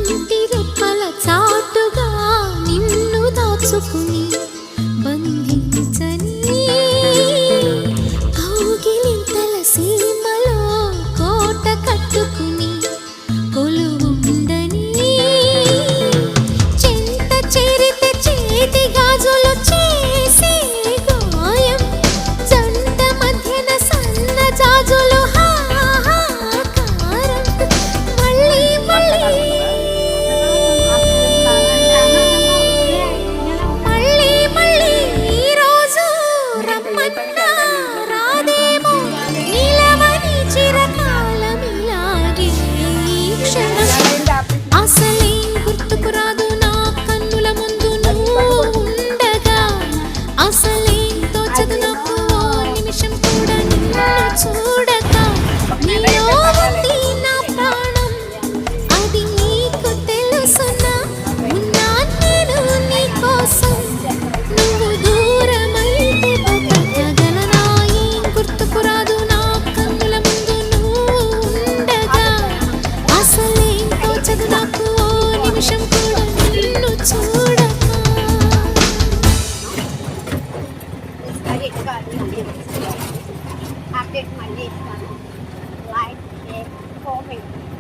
కంటి రెప్పల చాటుగా నిన్ను దాచుకుని బంధించని కౌగిలింతల సీమలో కోట కట్టుకుని కొలువుండని చెంత చేరితే చేతి గాజులు చేసే గాయం జంట మధ్యన సన్న జాజులు update మళ్ళీ ఇస్తాను. Like, share, comment.